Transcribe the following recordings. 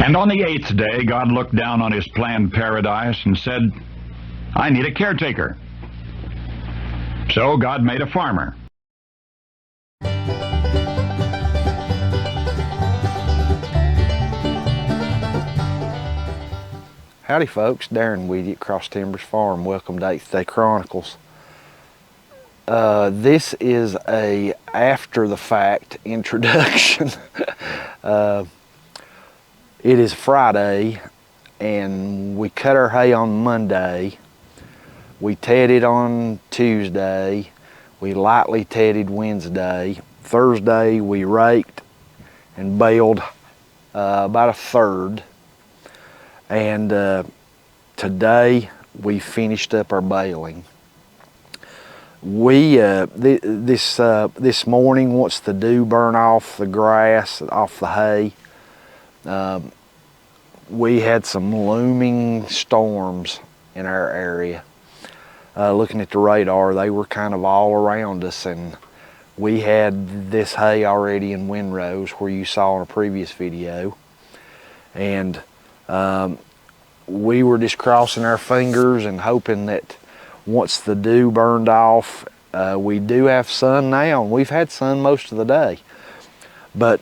And on the 8th day, God looked down on his planned paradise and said, I need a caretaker. So God made a farmer. Howdy folks, Darren with you at Cross Timbers Farm. Welcome to 8th Day Chronicles. This is a after the fact introduction. It is Friday and we cut our hay on Monday. We tedded on Tuesday. We lightly tedded Wednesday. Thursday we raked and baled about a third. And today we finished up our baling. We this morning, once the dew burned off the grass, off the hay, we had some looming storms in our area. Looking at the radar, they were kind of all around us, and we had this hay already in windrows where you saw in a previous video. And we were just crossing our fingers and hoping that once the dew burned off, we do have sun now, and we've had sun most of the day. But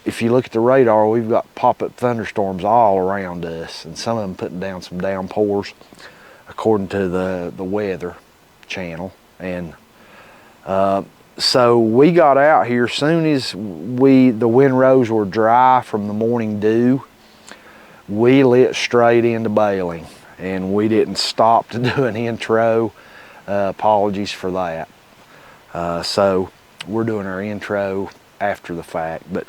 if you look at the radar, we've got pop-up thunderstorms all around us, and some of them putting down some downpours according to the weather channel. And so we got out here soon as the windrows were dry from the morning dew. We lit straight into baling, and we didn't stop to do an intro. Apologies for that. So we're doing our intro after the fact. But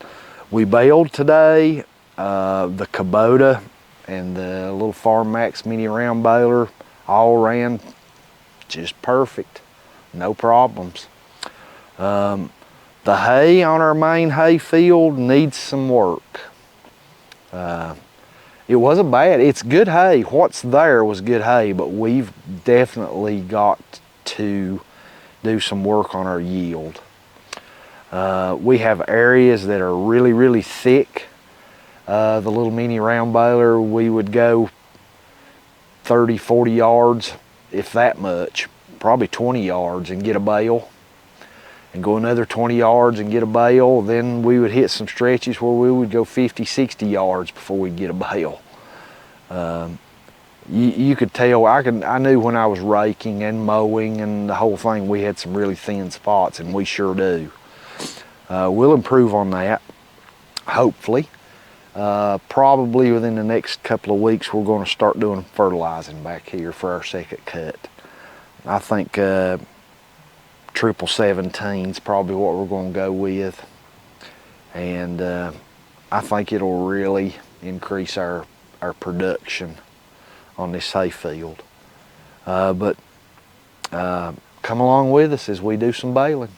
we baled today. The Kubota and the little Farm Maxx mini round baler all ran just perfect, no problems. The hay on our main hay field needs some work. It wasn't bad. It's good hay. What's there was good hay, but we've definitely got to do some work on our yield. We have areas that are really, really thick. The little mini round baler, we would go 30, 40 yards, if that much, probably 20 yards and get a bale, and go another 20 yards and get a bale. Then we would hit some stretches where we would go 50, 60 yards before we'd get a bale. You could tell, I knew when I was raking and mowing and the whole thing, we had some really thin spots, and we sure do. We'll improve on that, hopefully. Probably within the next couple of weeks, we're going to start doing fertilizing back here for our second cut. I think 1717 is probably what we're going to go with, and I think it'll really increase our production on this hay field. But come along with us as we do some baling.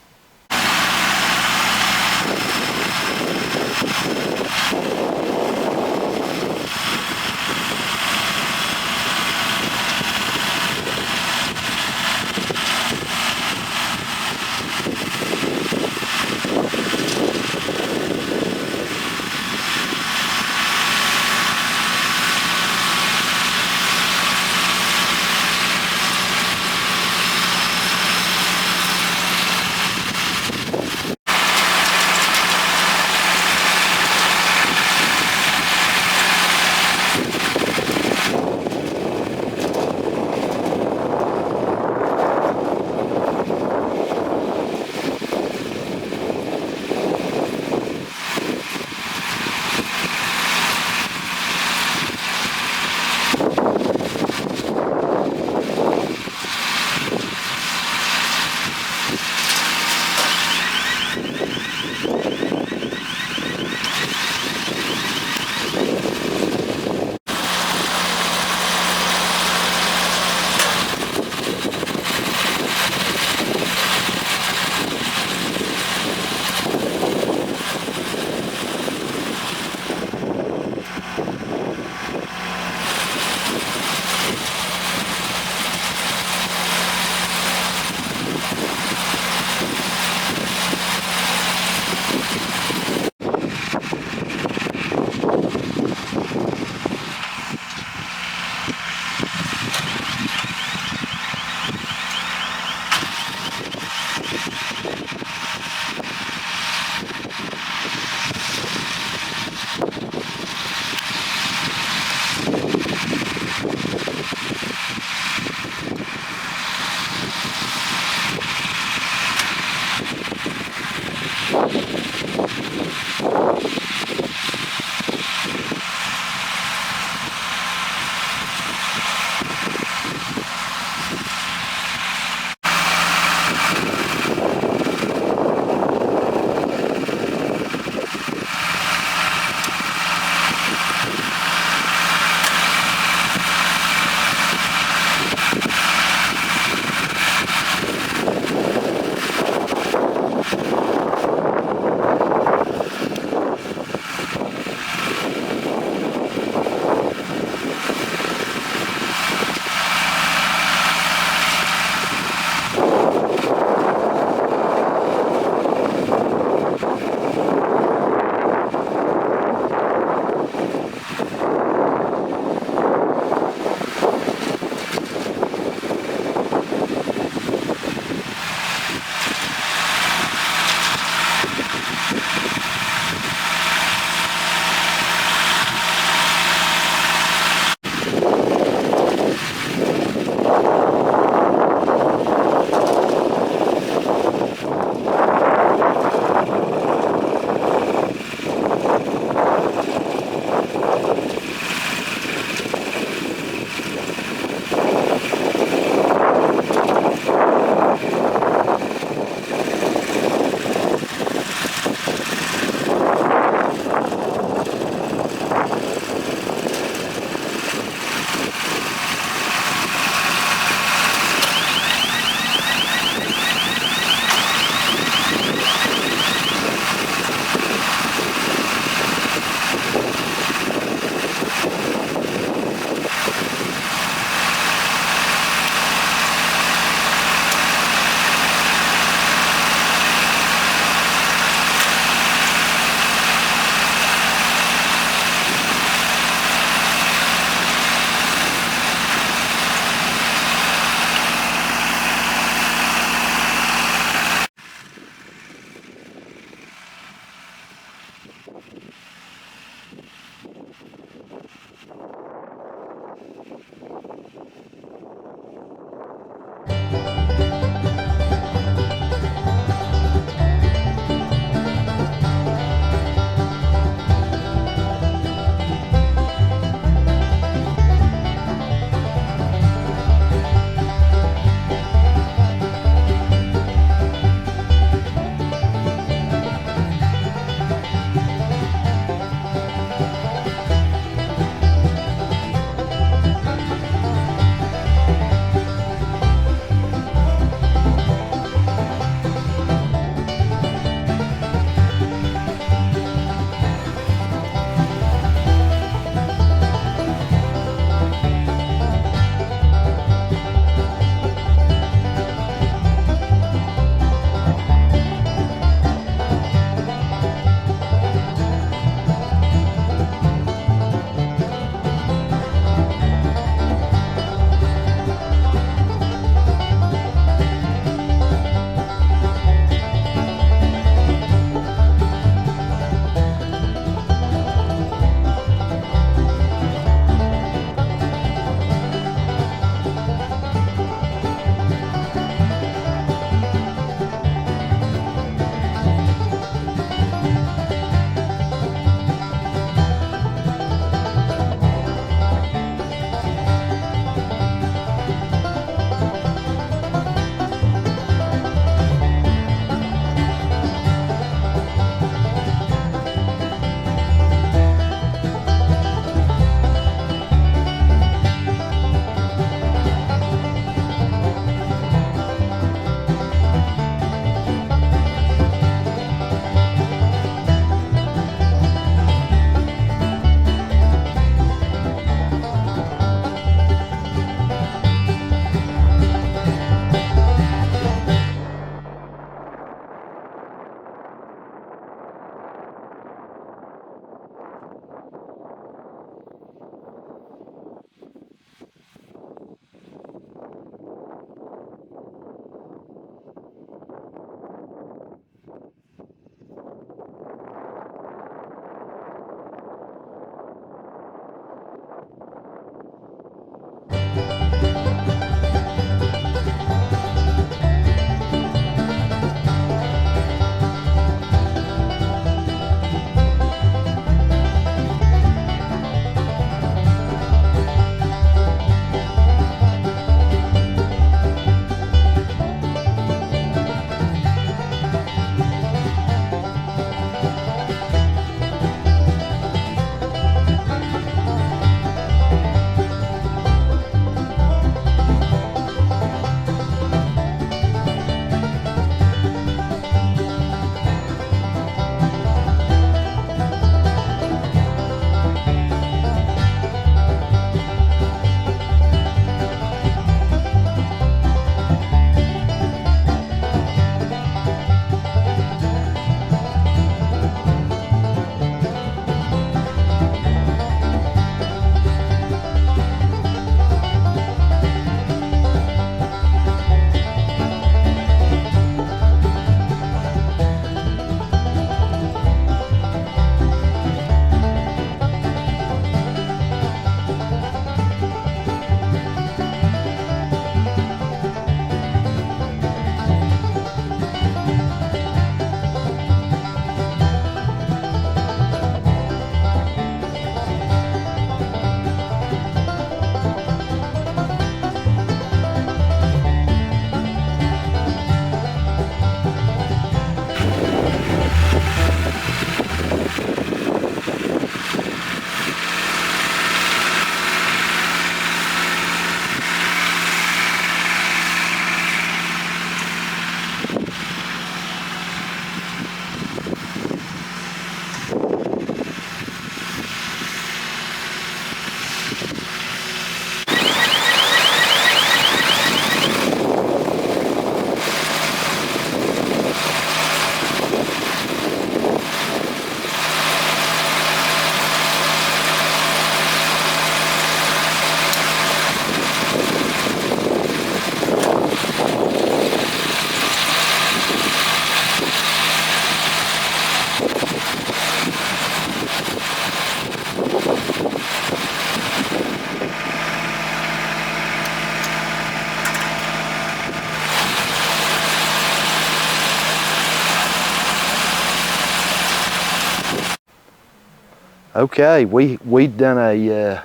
Okay, we'd done a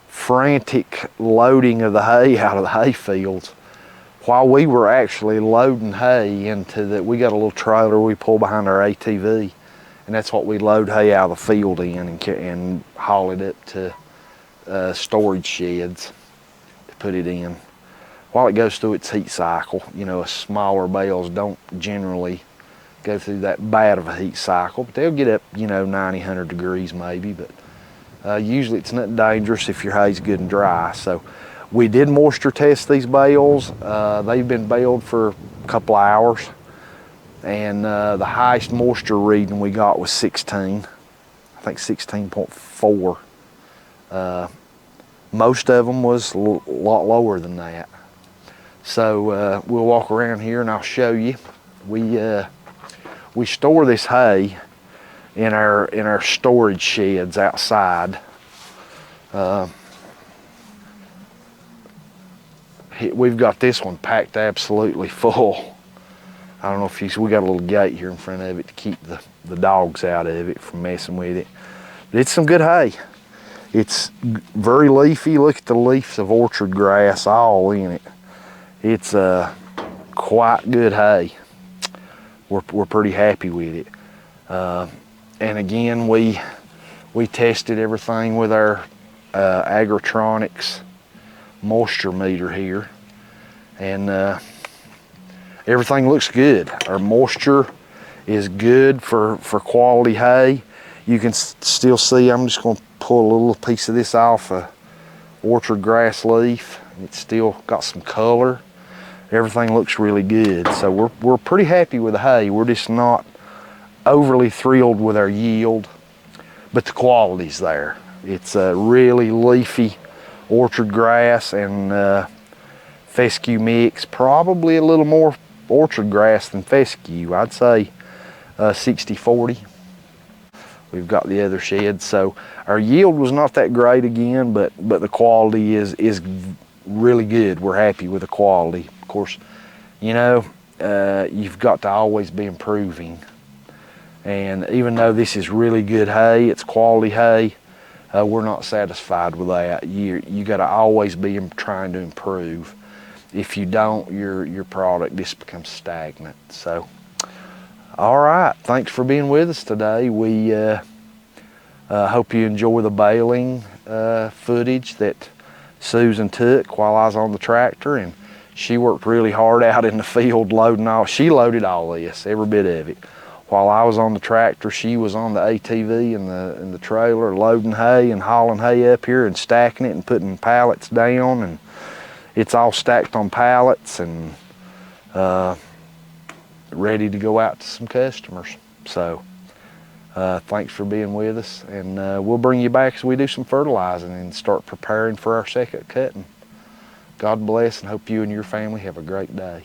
frantic loading of the hay out of the hay fields. While we were actually loading hay we got a little trailer we pull behind our ATV, and that's what we load hay out of the field in and haul it up to storage sheds to put it in. While it goes through its heat cycle, you know, smaller bales don't generally go through that bad of a heat cycle, but they'll get up, you know, 90, 100 degrees maybe, but usually it's not dangerous if your hay's good and dry. So we did moisture test these bales. They've been baled for a couple of hours, and the highest moisture reading we got was 16, I think 16.4. Most of them was a lot lower than that. So we'll walk around here and I'll show you. We store this hay in our storage sheds outside. We've got this one packed absolutely full. I don't know if we got a little gate here in front of it to keep the dogs out of it from messing with it. But it's some good hay. It's very leafy. Look at the leaves of orchard grass all in it. It's quite good hay. We're pretty happy with it. And again, we tested everything with our Agritronics moisture meter here, and everything looks good. Our moisture is good for quality hay. You can still see, I'm just going to pull a little piece of this off a orchard grass leaf. It's still got some color. Everything looks really good. So we're pretty happy with the hay. We're just not overly thrilled with our yield, but the quality's there. It's a really leafy orchard grass and fescue mix, probably a little more orchard grass than fescue. I'd say 60-40. We've got the other sheds, so our yield was not that great again, but the quality is really good. We're happy with the quality. Of course, you know, you've got to always be improving, and even though this is really good hay, it's quality hay, we're not satisfied with that. You got to always be trying to improve. If you don't, your product just becomes stagnant. So, all right, thanks for being with us today. We hope you enjoy the baling footage that Susan took while I was on the tractor, and she worked really hard out in the field loading all. She loaded all this, every bit of it. While I was on the tractor, she was on the ATV and the trailer loading hay and hauling hay up here and stacking it and putting pallets down, and it's all stacked on pallets and ready to go out to some customers. So thanks for being with us, and we'll bring you back as we do some fertilizing and start preparing for our second cutting. God bless, and hope you and your family have a great day.